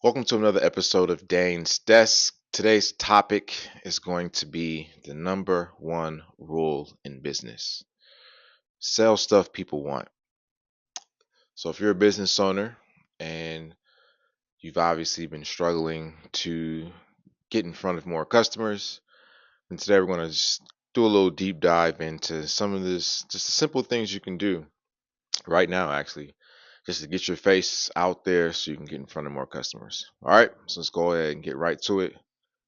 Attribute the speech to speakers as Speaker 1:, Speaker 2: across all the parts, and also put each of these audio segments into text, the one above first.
Speaker 1: Welcome to another episode of Dane's Desk. Today's topic is going to be the number one rule in business: sell stuff people want. So, if you're a business owner and you've obviously been struggling to get in front of more customers, then today we're going to just do a little deep dive into some of this, just the simple things you can do right now, actually, just to get your face out there so you can get in front of more customers. All right, so let's go ahead and get right to it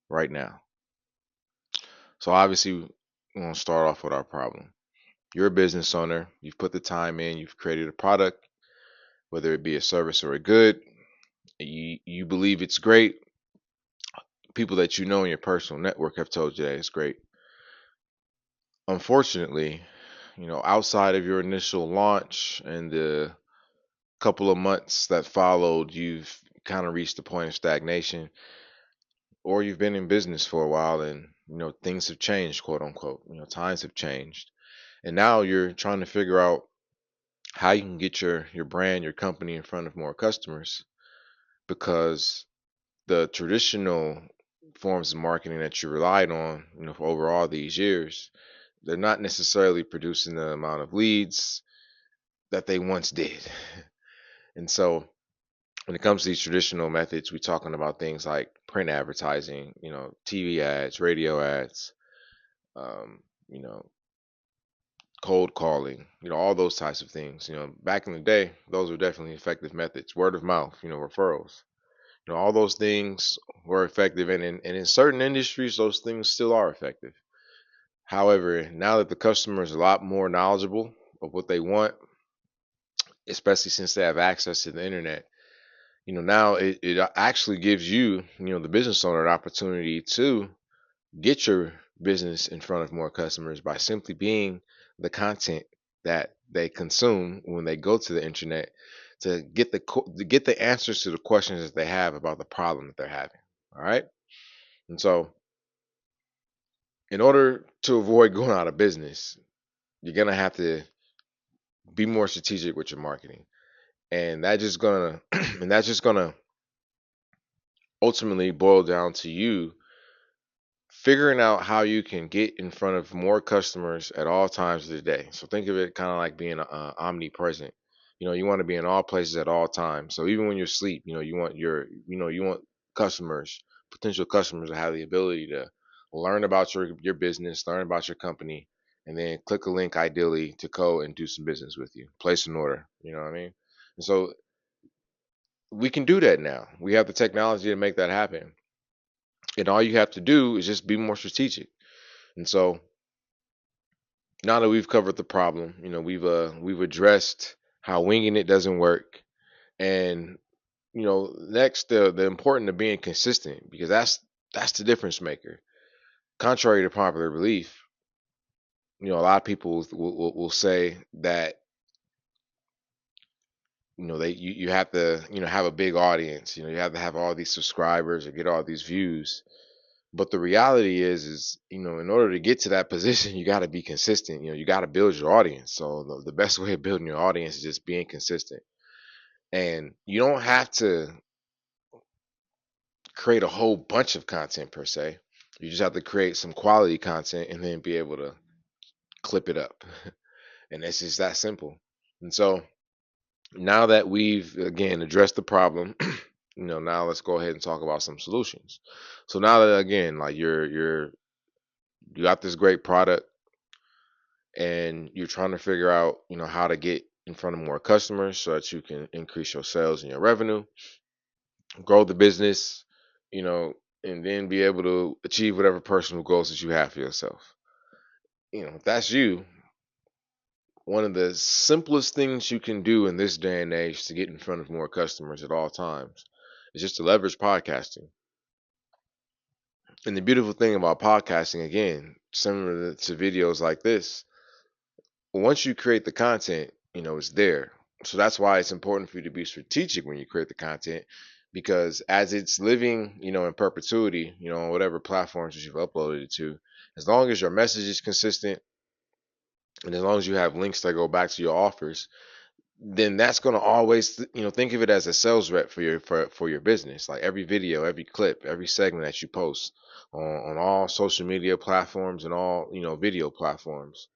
Speaker 1: right now. So obviously, we're going to start off with our problem. You're a business owner. You've put the time in. You've created a product, whether it be a service or a good. You believe it's great. People that you know in your personal network have told you that it's great. Unfortunately, outside of your initial launch and the couple of months that followed, you've kind of reached the point of stagnation, or you've been in business for a while and things have changed, quote unquote. Times have changed, and now you're trying to figure out how you can get your brand, your company in front of more customers, because the traditional forms of marketing that you relied on, for over all these years, they're not necessarily producing the amount of leads that they once did. And so when it comes to these traditional methods, we're talking about things like print advertising, TV ads, radio ads, um, you know, cold calling, all those types of things. Back in the day, those were definitely effective methods. Word of mouth, referrals. All those things were effective, and in certain industries, those things still are effective. However, now that the customer is a lot more knowledgeable of what they want, especially since they have access to the internet, now it actually gives you, the business owner, an opportunity to get your business in front of more customers by simply being the content that they consume when they go to the internet, to get the answers to the questions that they have about the problem that they're having. All right. And so, in order to avoid going out of business, you're gonna have to be more strategic with your marketing, and that's just gonna ultimately boil down to you figuring out how you can get in front of more customers at all times of the day. So think of it kind of like being omnipresent. You want to be in all places at all times. So even when you're asleep, you want customers, potential customers, to have the ability to learn about your business, learn about your company, and then click a link, ideally, to go and do some business with you, place an order. You know what I mean? And so we can do that now. We have the technology to make that happen. And all you have to do is just be more strategic. And so now that we've covered the problem, we've addressed how winging it doesn't work, and next, the important of being consistent, because that's the difference maker. Contrary to popular belief, a lot of people will say that you have to have a big audience, you have to have all these subscribers or get all these views. But the reality is, in order to get to that position, you got to be consistent. You got to build your audience. So the best way of building your audience is just being consistent. And you don't have to create a whole bunch of content per se. You just have to create some quality content and then be able to clip it up. And it's just that simple. And so now that we've again addressed the problem, now let's go ahead and talk about some solutions. So now that, again, like you got this great product and you're trying to figure out, how to get in front of more customers so that you can increase your sales and your revenue, grow the business, you know, and then be able to achieve whatever personal goals that you have for yourself. If that's you, one of the simplest things you can do in this day and age to get in front of more customers at all times is just to leverage podcasting. And the beautiful thing about podcasting, again, similar to videos like this, once you create the content, it's there. So that's why it's important for you to be strategic when you create the content, because as it's living, in perpetuity, on whatever platforms that you've uploaded it to, as long as your message is consistent and as long as you have links that go back to your offers, then that's going to always, think of it as a sales rep for your business. Like every video, every clip, every segment that you post on all social media platforms and all, video platforms,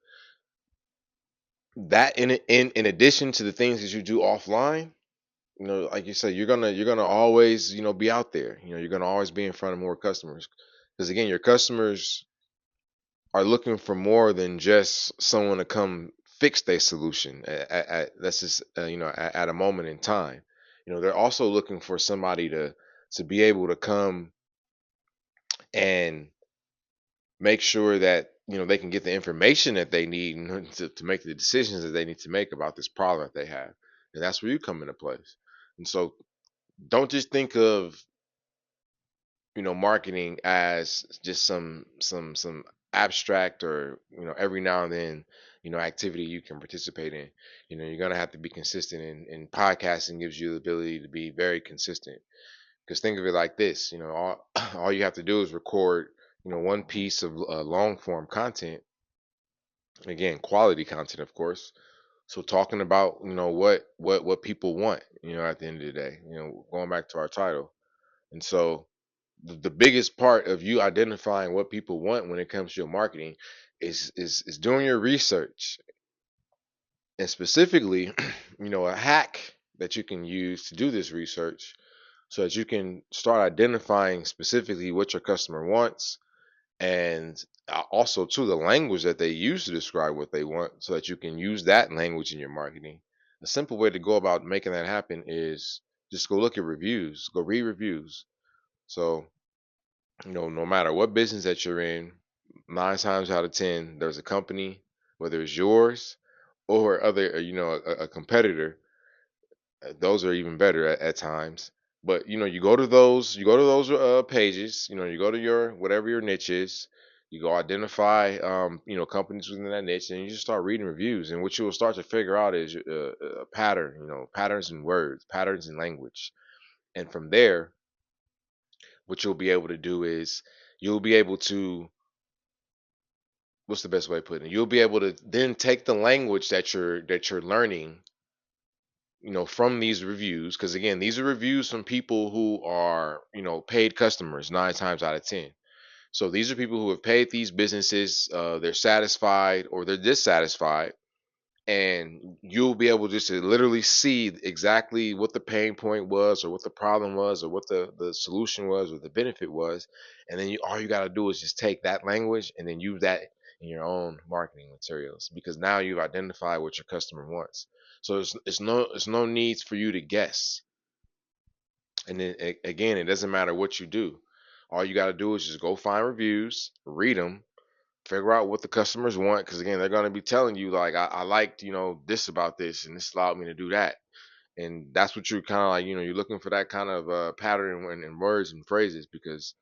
Speaker 1: that in addition to the things that you do offline, like you said, you're gonna always, be out there. You're gonna always be in front of more customers, because again, your customers are looking for more than just someone to come fix their solution that's just at a moment in time. They're also looking for somebody to be able to come and make sure that they can get the information that they need to make the decisions that they need to make about this problem that they have, and that's where you come into place. And so don't just think of marketing as just some abstract, or every now and then activity you can participate in. You're going to have to be consistent, and podcasting gives you the ability to be very consistent. Because think of it like this, all you have to do is record one piece of long form content, again quality content, of course. So talking about what people want, at the end of the day, going back to our title. And so the biggest part of you identifying what people want when it comes to your marketing is doing your research. And specifically, a hack that you can use to do this research, so that you can start identifying specifically what your customer wants, and also to the language that they use to describe what they want, so that you can use that language in your marketing. A simple way to go about making that happen is just go look at reviews, go read reviews. So no matter what business that you're in, 9 times out of 10, there's a company, whether it's yours or other, a competitor. Those are even better at times. But you go to those pages. You go to your whatever your niche is. You go identify, companies within that niche, and you just start reading reviews. And what you will start to figure out is a pattern. Patterns in words, patterns in language, and from there, what you'll be able to do is you'll be able to, what's the best way of putting it? You'll be able to then take the language that you're learning, from these reviews, because again, these are reviews from people who are, paid customers 9 times out of 10. So these are people who have paid these businesses. They're satisfied or they're dissatisfied, and you'll be able just to literally see exactly what the pain point was, or what the problem was, or what the solution was, or the benefit was. And then all you got to do is just take that language and then use that in your own marketing materials, because now you've identified what your customer wants. So it's no needs for you to guess. And then again, it doesn't matter what you do. All you got to do is just go find reviews, read them, figure out what the customers want, because again, they're going to be telling you like, I liked this about this, and this allowed me to do that. And that's what you're kind of like, you're looking for that kind of pattern in words and phrases, because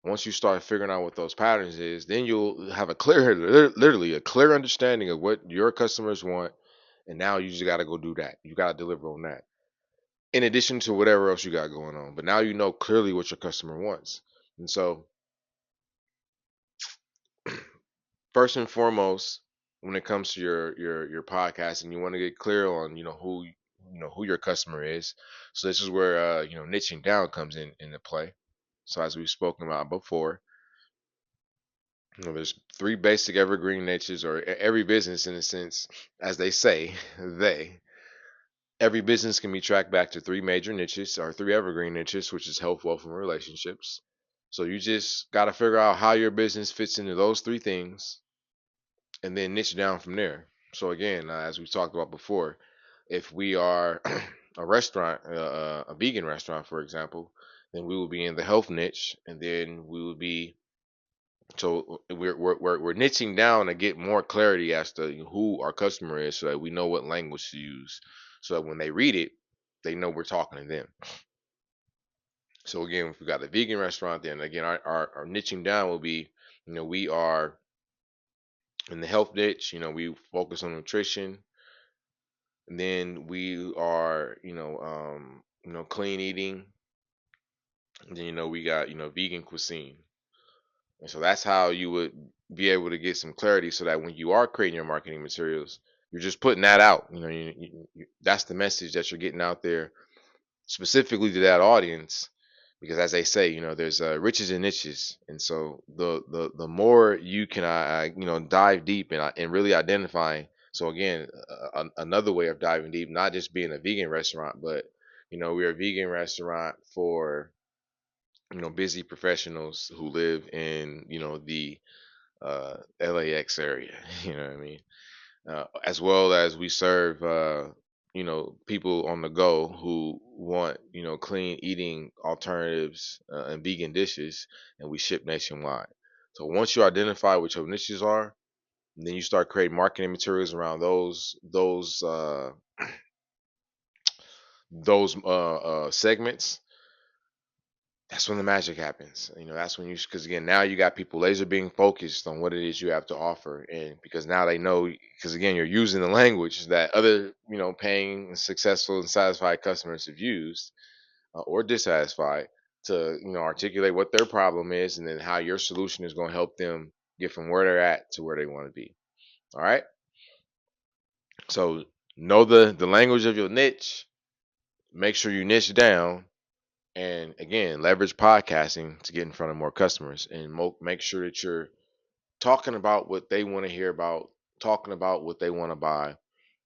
Speaker 1: once you start figuring out what those patterns is, then you'll have a clear, literally a clear understanding of what your customers want. And now you just got to go do that. You got to deliver on that, in addition to whatever else you got going on. But now you know clearly what your customer wants. And so first and foremost, when it comes to your podcast, and you want to get clear on who your customer is. So this is where niching down comes into play. So as we've spoken about before, there's three basic evergreen niches, or every business, in a sense, as they say, they every business can be tracked back to three major niches, or three evergreen niches, which is health, wealth, and relationships. So you just got to figure out how your business fits into those three things, and then niche down from there. So again, as we've talked about before, if we are a restaurant, a vegan restaurant, for example, then we will be in the health niche, and then we will be, so we're niching down to get more clarity as to who our customer is, so that we know what language to use, so that when they read it, they know we're talking to them. So again, if we got a vegan restaurant, then again, our niching down will be, we are in the health niche. We focus on nutrition. And then we are, clean eating. And then, we got, vegan cuisine. And so that's how you would be able to get some clarity, so that when you are creating your marketing materials, You're just putting that out. That's the message that you're getting out there specifically to that audience, because as they say, there's riches and niches, and so the more you can dive deep and really identifying. So again, another way of diving deep, not just being a vegan restaurant, but we're a vegan restaurant for busy professionals who live in the LAX area. You know what I mean? As well as we serve people on the go who want clean eating alternatives and vegan dishes, and we ship nationwide. So once you identify what your niches are, then you start creating marketing materials around those segments. That's when the magic happens. That's when because again, now you got people laser being focused on what it is you have to offer. And because now they know, because again, you're using the language that other, paying and successful and satisfied customers have used, or dissatisfied, to, articulate what their problem is and then how your solution is going to help them get from where they're at to where they want to be. All right. So know the language of your niche, make sure you niche down. And again, leverage podcasting to get in front of more customers, and make sure that you're talking about what they want to hear about, talking about what they want to buy.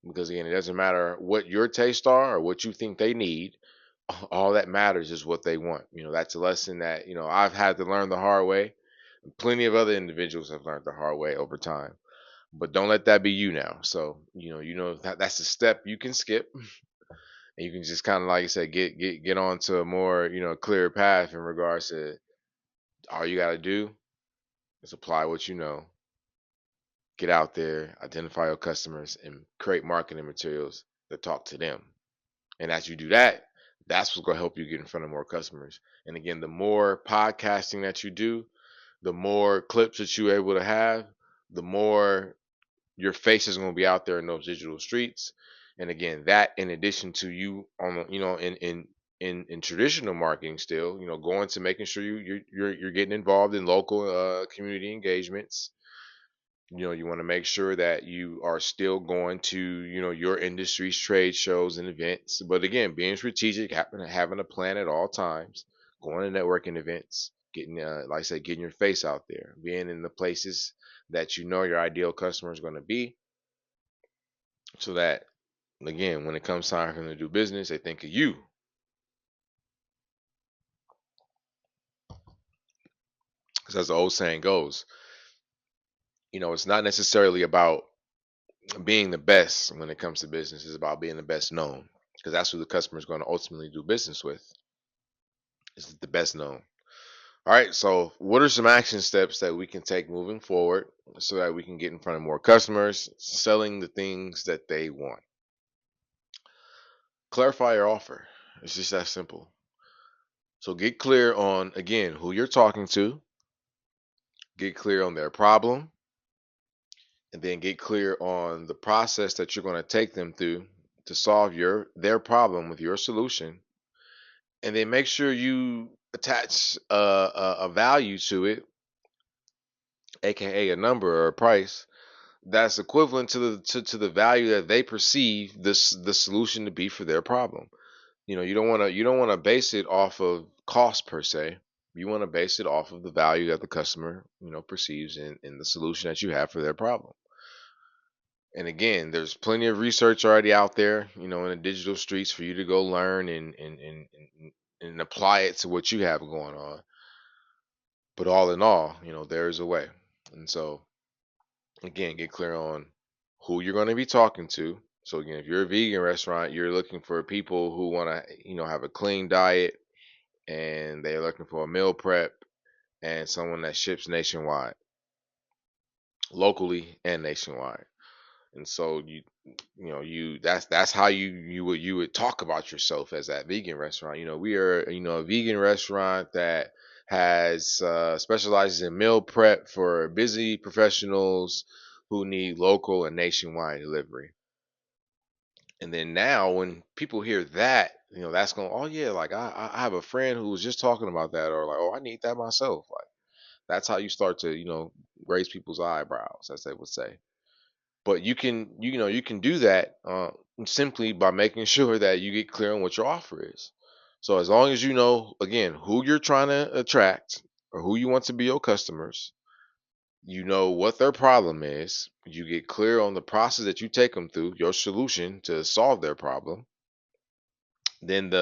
Speaker 1: Because again, it doesn't matter what your tastes are or what you think they need. All that matters is what they want. That's a lesson that, I've had to learn the hard way. Plenty of other individuals have learned the hard way over time. But don't let that be you now. So, that's a step you can skip, and you can just kind of, like I said, get on to a more clear path in regards to all you got to do is apply what you know, get out there, identify your customers, and create marketing materials that talk to them. And as you do that, that's what's going to help you get in front of more customers. And again, the more podcasting that you do, the more clips that you're able to have, the more your face is going to be out there in those digital streets. And again, that in addition to you on in traditional marketing, still going to making sure you're getting involved in local community engagements. You want to make sure that you are still going to your industry's trade shows and events, but again, being strategic, having a plan at all times, going to networking events, getting like I said, getting your face out there, being in the places that your ideal customer is going to be, so that again, when it comes time for them to do business, they think of you. Because as the old saying goes, it's not necessarily about being the best when it comes to business. It's about being the best known, because that's who the customer is going to ultimately do business with. Is the best known. All right. So, what are some action steps that we can take moving forward so that we can get in front of more customers, selling the things that they want? Clarify your offer. It's just that simple. So, get clear on, again, who you're talking to, get clear on their problem, and then get clear on the process that you're going to take them through to solve their problem with your solution, and then make sure you attach a value to it, aka a number or a price that's equivalent to the value that they perceive the solution to be for their problem. You don't want to base it off of cost per se. You want to base it off of the value that the customer perceives in the solution that you have for their problem. And again, there's plenty of research already out there, in the digital streets for you to go learn and apply it to what you have going on. But all in all, there is a way. And so, again, get clear on who you're going to be talking to. So again, if you're a vegan restaurant, you're looking for people who want to, have a clean diet, and they're looking for a meal prep and someone that ships nationwide, locally and nationwide. And so that's how you would talk about yourself as that vegan restaurant. We are a vegan restaurant that has specializes in meal prep for busy professionals who need local and nationwide delivery. And then now when people hear that, that's going, oh yeah, like I have a friend who was just talking about that, or like, oh, I need that myself. Like, that's how you start to raise people's eyebrows, as they would say. But you can do that simply by making sure that you get clear on what your offer is. So as long as you know, again, who you're trying to attract or who you want to be your customers, you know what their problem is, you get clear on the process that you take them through, your solution to solve their problem, then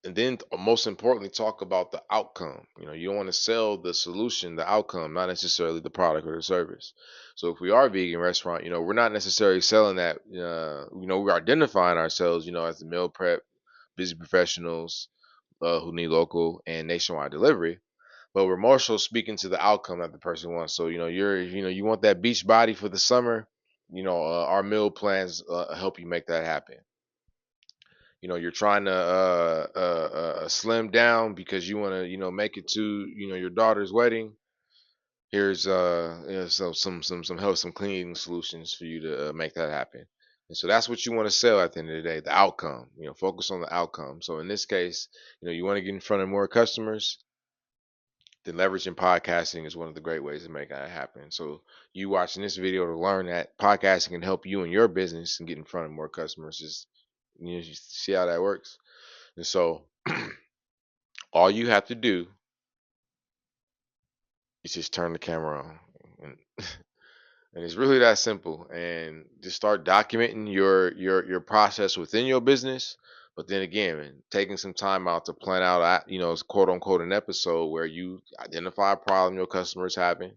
Speaker 1: and then most importantly, talk about the outcome. You don't want to sell the solution, the outcome, not necessarily the product or the service. So if we are a vegan restaurant, we're not necessarily selling that. We're identifying ourselves, as the meal prep, busy professionals who need local and nationwide delivery. But we're more so speaking to the outcome that the person wants. So you want that beach body for the summer. Our meal plans help you make that happen. You're trying to slim down because you want to make it to your daughter's wedding. Here's some help, some cleaning solutions for you to make that happen. And so that's what you want to sell at the end of the day, the outcome. Focus on the outcome. So in this case, you want to get in front of more customers. Then leveraging podcasting is one of the great ways to make that happen. So you watching this video to learn that podcasting can help you in your business and get in front of more customers. Just you see how that works. And so all you have to do is just turn the camera on. And, and it's really that simple. And just start documenting your process within your business. But then again, man, taking some time out to plan out, quote unquote, an episode where you identify a problem your customers having,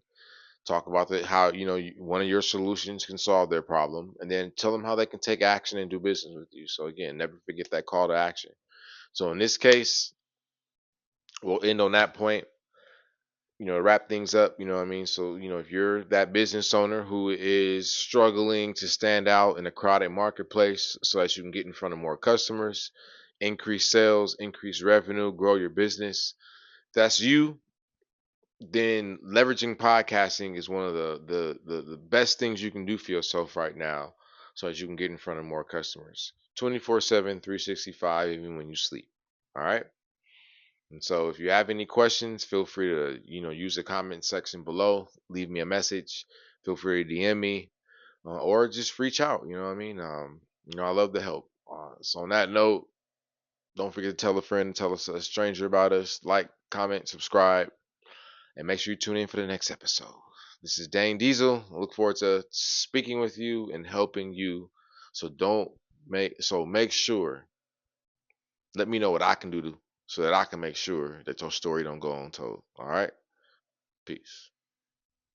Speaker 1: talk about how one of your solutions can solve their problem, and then tell them how they can take action and do business with you. So again, never forget that call to action. So in this case, we'll end on that point. Wrap things up. You know what I mean? So, if you're that business owner who is struggling to stand out in a crowded marketplace so that you can get in front of more customers, increase sales, increase revenue, grow your business, that's you. Then leveraging podcasting is one of the best things you can do for yourself right now so that you can get in front of more customers 24/7, 365, even when you sleep. All right. And so if you have any questions, feel free to, use the comment section below, leave me a message, feel free to DM me, or just reach out. You know what I mean? I love to help. So on that note, don't forget to tell a friend, tell a stranger about us, like, comment, subscribe, and make sure you tune in for the next episode. This is Dane Diesel. I look forward to speaking with you and helping you. So make sure, let me know what I can do so that I can make sure that your story don't go untold. All right. Peace.